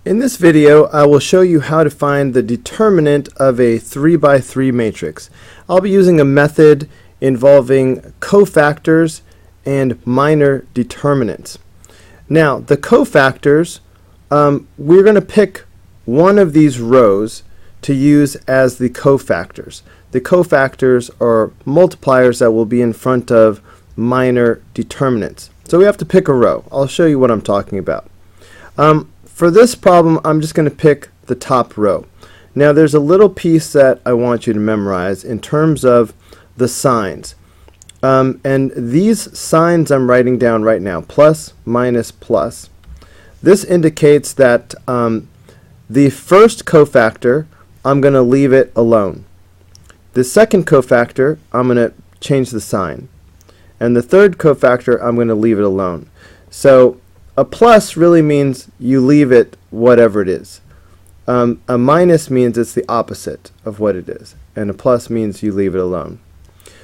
In this video, I will show you how to find the determinant of a 3 by 3 matrix. I'll be using a method involving cofactors and minor determinants. Now, the cofactors, we're going to pick one of these rows to use as the cofactors. The cofactors are multipliers that will be in front of minor determinants. So we have to pick a row. I'll show you what I'm talking about. For this problem, I'm just going to pick the top row. Now there's a little piece that I want you to memorize in terms of the signs. And these signs I'm writing down right now, plus, minus, plus. This indicates that the first cofactor, I'm going to leave it alone. The second cofactor, I'm going to change the sign. And the third cofactor, I'm going to leave it alone. So a plus really means you leave it whatever it is. A minus means it's the opposite of what it is. And a plus means you leave it alone.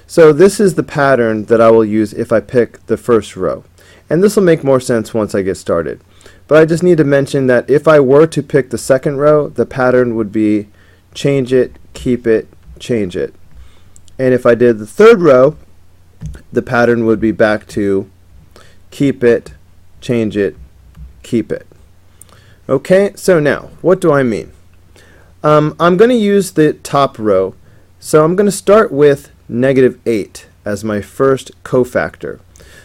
So this is the pattern that I will use if I pick the first row. And this will make more sense once I get started. But I just need to mention that if I were to pick the second row, the pattern would be change it, keep it, change it. And if I did the third row, the pattern would be back to keep it, change it, keep it. Okay, so now, what do I mean? I'm going to use the top row, so I'm going to start with -8 as my first cofactor.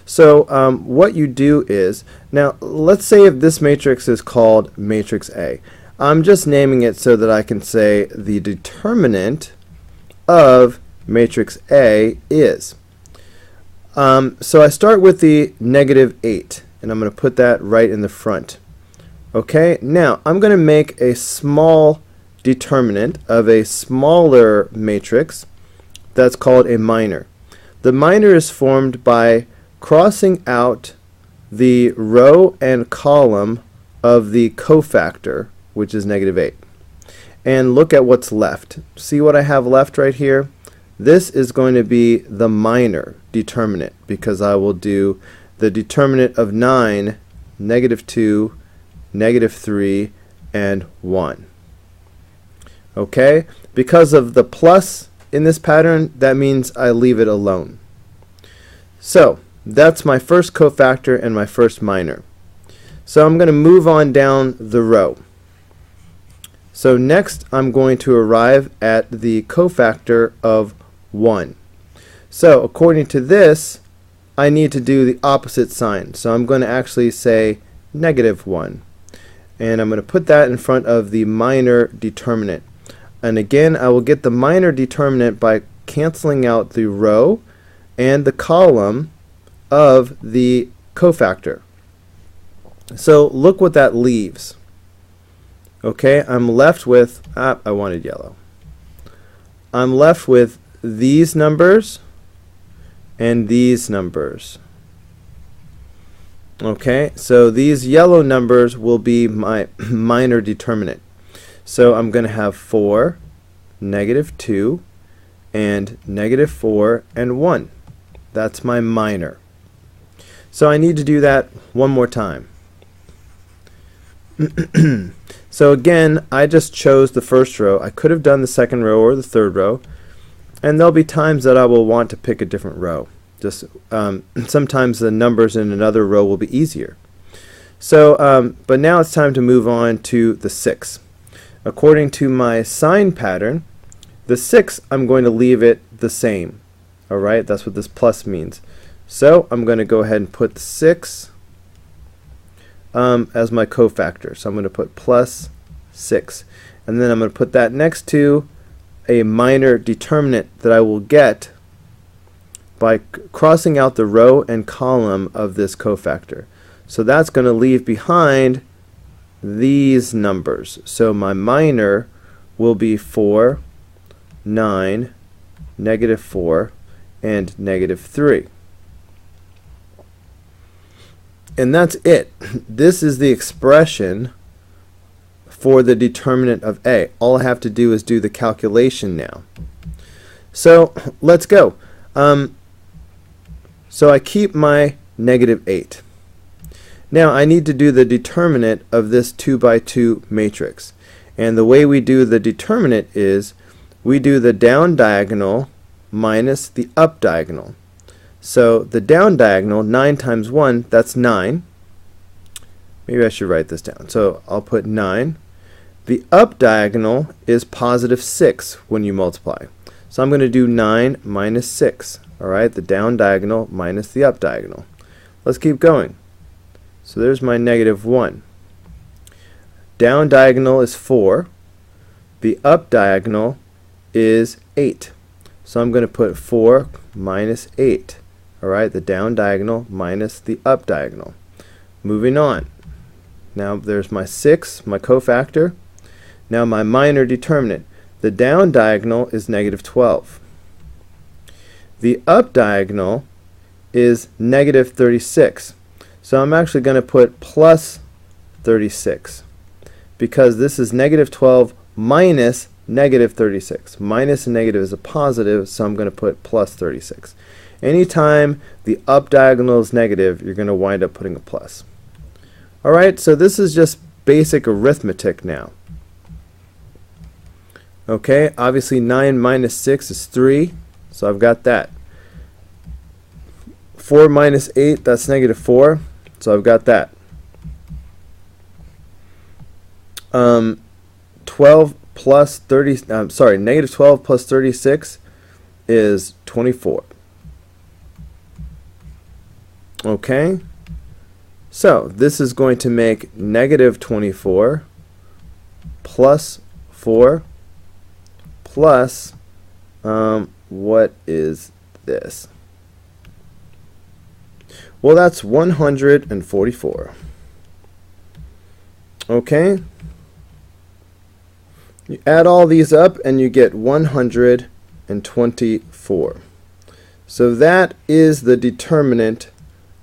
So what you do is, now let's say if this matrix is called matrix A. I'm just naming it so that I can say the determinant of matrix A is. So I start with the -8. And I'm going to put that right in the front. Okay, now I'm going to make a small determinant of a smaller matrix that's called a minor. The minor is formed by crossing out the row and column of the cofactor, which is -8. And look at what's left. See what I have left right here? This is going to be the minor determinant because I will do the determinant of 9, -2, -3, and 1. Okay? Because of the plus in this pattern, that means I leave it alone. So, that's my first cofactor and my first minor. So I'm going to move on down the row. So next I'm going to arrive at the cofactor of 1. So according to this, I need to do the opposite sign. So I'm going to actually say -1. And I'm going to put that in front of the minor determinant. And again, I will get the minor determinant by canceling out the row and the column of the cofactor. So look what that leaves. Okay, I'm left with, I wanted yellow. I'm left with these numbers and these numbers. Okay, so these yellow numbers will be my minor determinant. So I'm going to have 4, -2, and -4, and 1. That's my minor. So I need to do that one more time. So again, I just chose the first row. I could have done the second row or the third row. And there'll be times that I will want to pick a different row. Just sometimes the numbers in another row will be easier. So, but now it's time to move on to the 6. According to my sign pattern, the 6, I'm going to leave it the same. All right, that's what this plus means. So I'm going to go ahead and put 6 as my cofactor. So I'm going to put plus 6. And then I'm going to put that next to a minor determinant that I will get by crossing out the row and column of this cofactor. So that's going to leave behind these numbers. So my minor will be 4, 9, -4, and -3. And that's it. This is the expression for the determinant of A. All I have to do is do the calculation now. So let's go. So I keep my -8. Now I need to do the determinant of this 2 by 2 matrix. And the way we do the determinant is we do the down diagonal minus the up diagonal. So the down diagonal, 9 times 1, that's 9. Maybe I should write this down. So I'll put 9. The up diagonal is positive 6 when you multiply. So I'm going to do 9 minus 6. Alright, the down diagonal minus the up diagonal. Let's keep going. So there's my negative 1. Down diagonal is 4. The up diagonal is 8. So I'm going to put 4 minus 8. Alright, the down diagonal minus the up diagonal. Moving on. Now there's my 6, my cofactor. Now my minor determinant. The down diagonal is negative 12. The up diagonal is negative 36. So I'm actually going to put plus 36 because this is negative 12 minus negative 36. Minus and negative is a positive, so I'm going to put plus 36. Anytime the up diagonal is negative, you're going to wind up putting a plus. Alright, so this is just basic arithmetic now. Okay, obviously 9 minus 6 is 3, so I've got that. 4 minus 8, that's negative 4, so I've got that. 12 plus 30, sorry, negative 12 plus 36 is 24. Okay, so this is going to make negative 24 plus 4 plus, what is this? Well, that's 144. Okay, you add all these up and you get 124. So that is the determinant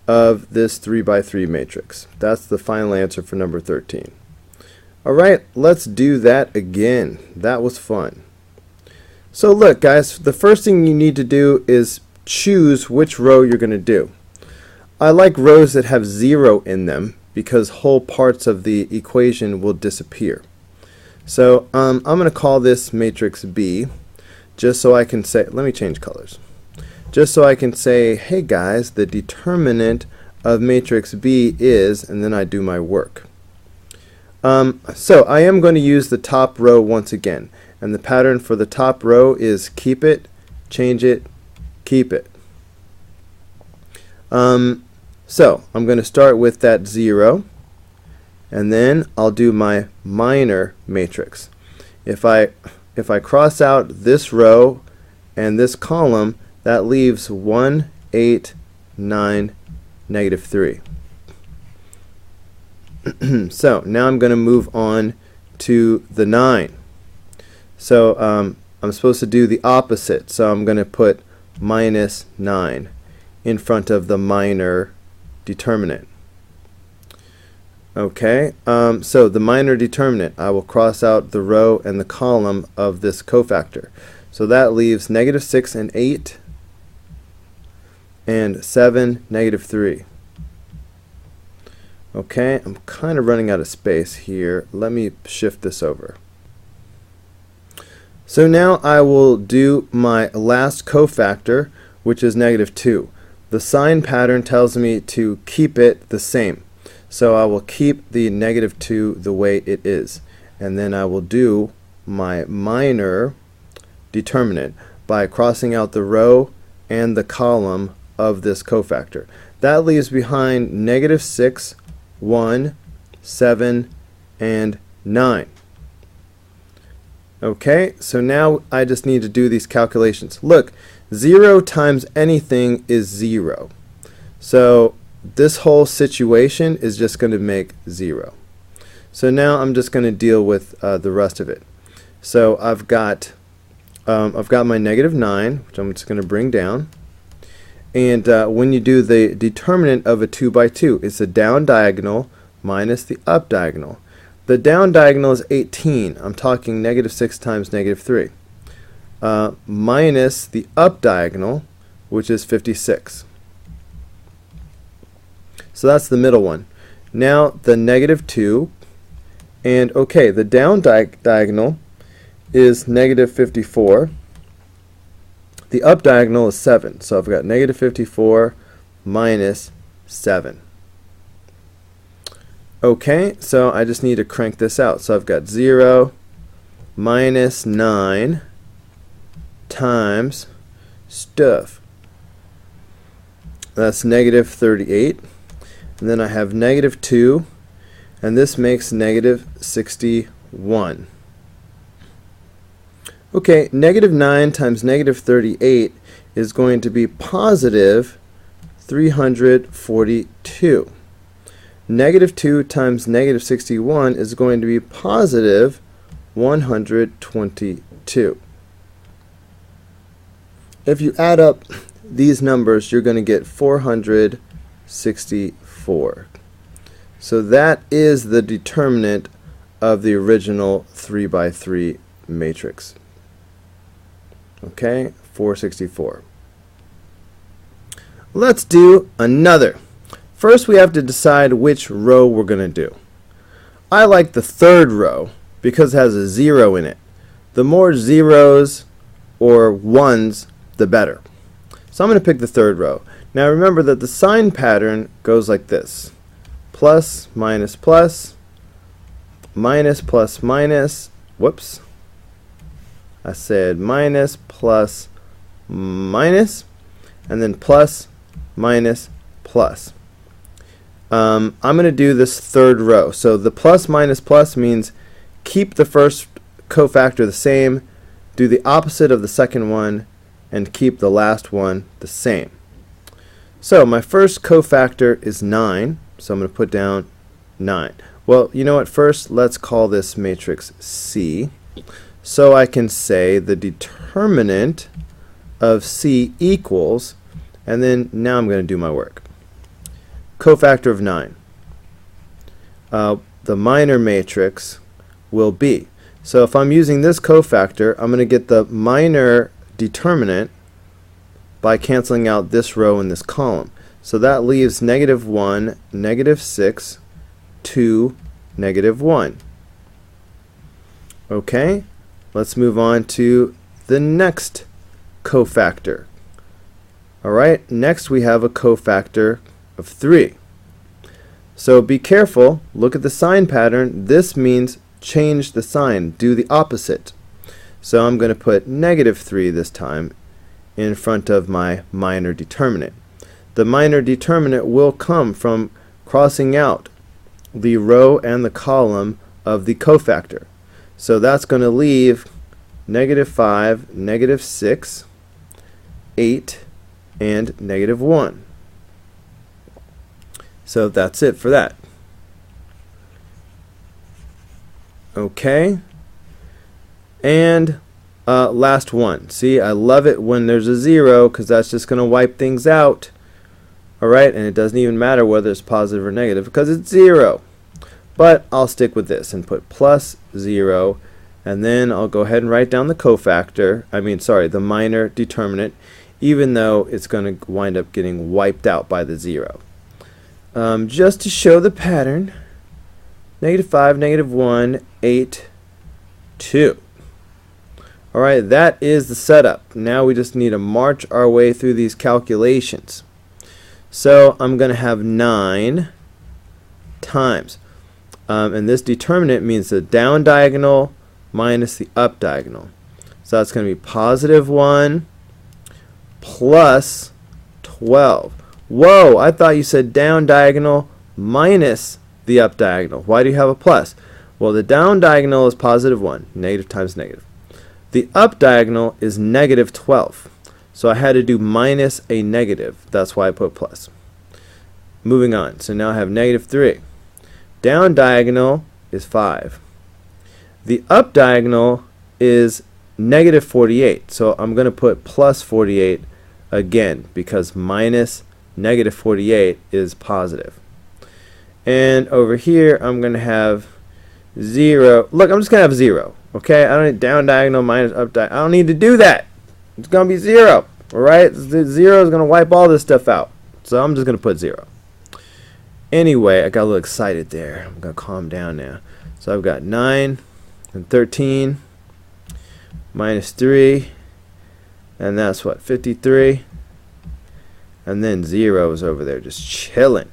of this 3 by 3 matrix. That's the final answer for number 13. Alright, let's do that again. That was fun. So look guys, the first thing you need to do is choose which row you're going to do. I like rows that have 0 in them because whole parts of the equation will disappear. So I'm going to call this matrix B just so I can say, let me change colors. Just so I can say, hey guys, the determinant of matrix B is, and then I do my work. So I am going to use the top row once again. And the pattern for the top row is keep it, change it, keep it. So I'm going to start with that 0. And then I'll do my minor matrix. If I cross out this row and this column, that leaves 1, 8, 9, negative 3. So now I'm going to move on to the 9. So I'm supposed to do the opposite. So I'm going to put minus 9 in front of the minor determinant. Okay, so the minor determinant, I will cross out the row and the column of this cofactor. So that leaves negative 6 and 8 and 7, negative 3. Okay, I'm kind of running out of space here. Let me shift this over. So now I will do my last cofactor, which is negative 2. The sign pattern tells me to keep it the same. So I will keep the negative 2 the way it is. And then I will do my minor determinant by crossing out the row and the column of this cofactor. That leaves behind negative 6, 1, 7, and 9. Okay, so now I just need to do these calculations. Look, 0 times anything is 0. So this whole situation is just going to make 0. So now I'm just going to deal with the rest of it. So I've got my negative 9, which I'm just going to bring down. And when you do the determinant of a 2 by 2, it's the down diagonal minus the up diagonal. The down diagonal is 18. I'm talking negative 6 times negative 3. Minus the up diagonal, which is 56. So that's the middle one. Now the negative 2, and okay, the down diagonal is negative 54. The up diagonal is 7, so I've got negative 54 minus 7. Okay, so I just need to crank this out. So I've got 0 minus 9 times stuff. That's negative 38. And then I have negative 2, and this makes negative 61. Okay, negative 9 times negative 38 is going to be positive 342. Negative 2 times negative 61 is going to be positive 122. If you add up these numbers, you're going to get 464. So that is the determinant of the original 3 by 3 matrix. Okay, 464. Let's do another. First, we have to decide which row we're going to do. I like the third row because it has a 0 in it. The more zeros or ones, the better. So I'm going to pick the third row. Now remember that the sign pattern goes like this. Plus, minus, plus, minus, plus, minus. Whoops. I said minus, plus, minus, and then plus, minus, plus. I'm going to do this third row. So the plus, minus, plus means keep the first cofactor the same, do the opposite of the second one, and keep the last one the same. So my first cofactor is 9, so I'm going to put down 9. Well, you know what? First, let's call this matrix C. So I can say the determinant of C equals, and then now I'm going to do my work. Cofactor of 9. The minor matrix will be. So if I'm using this cofactor, I'm going to get the minor determinant by canceling out this row and this column. So that leaves negative 1, negative 6, 2, negative 1. Okay, let's move on to the next cofactor. Alright, next we have a cofactor of 3. So be careful, look at the sign pattern. This means change the sign, do the opposite. So I'm going to put negative 3 this time in front of my minor determinant. The minor determinant will come from crossing out the row and the column of the cofactor. So that's going to leave negative 5, negative 6, 8, and negative 1. So that's it for that. Okay. And last one. See, I love it when there's a 0 because that's just going to wipe things out. Alright, and it doesn't even matter whether it's positive or negative because it's 0. But I'll stick with this and put plus 0, and then I'll go ahead and write down the cofactor, the minor determinant, even though it's going to wind up getting wiped out by the 0. Just to show the pattern, negative 5, negative 1, 8, 2. Alright, that is the setup. Now we just need to march our way through these calculations. So I'm going to have 9 times. And this determinant means the down diagonal minus the up diagonal. So that's going to be positive 1 plus 12. Whoa, I thought you said down diagonal minus the up diagonal. Why do you have a plus? Well, the down diagonal is positive 1, negative times negative. The up diagonal is negative 12. So I had to do minus a negative. That's why I put plus. Moving on. So now I have negative 3. Down diagonal is 5. The up diagonal is negative 48. So I'm going to put plus 48 again because minus negative 48 is positive. And over here I'm going to have 0. Look, I'm just going to have 0. Okay, I don't need down diagonal minus up diagonal. I don't need to do that. It's going to be 0. Alright, the 0 is going to wipe all this stuff out. So I'm just going to put 0. Anyway, I got a little excited there. I'm going to calm down now. So I've got 9 and 13 minus 3, and that's what, 53? And then 0 is over there just chilling.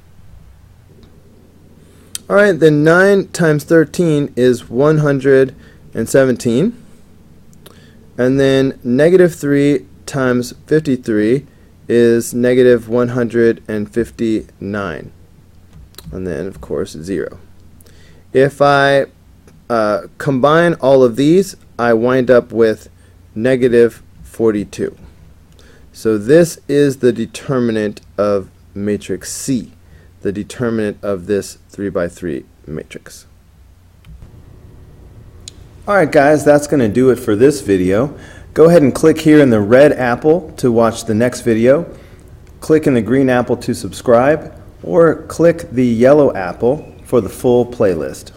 Alright, then 9 times 13 is 117. And then negative 3 times 53 is negative 159. And then, of course, 0. If I combine all of these, I wind up with negative 42. So this is the determinant of matrix C, the determinant of this 3 by 3 matrix. Alright guys, that's going to do it for this video. Go ahead and click here in the red apple to watch the next video. Click in the green apple to subscribe, or click the yellow apple for the full playlist.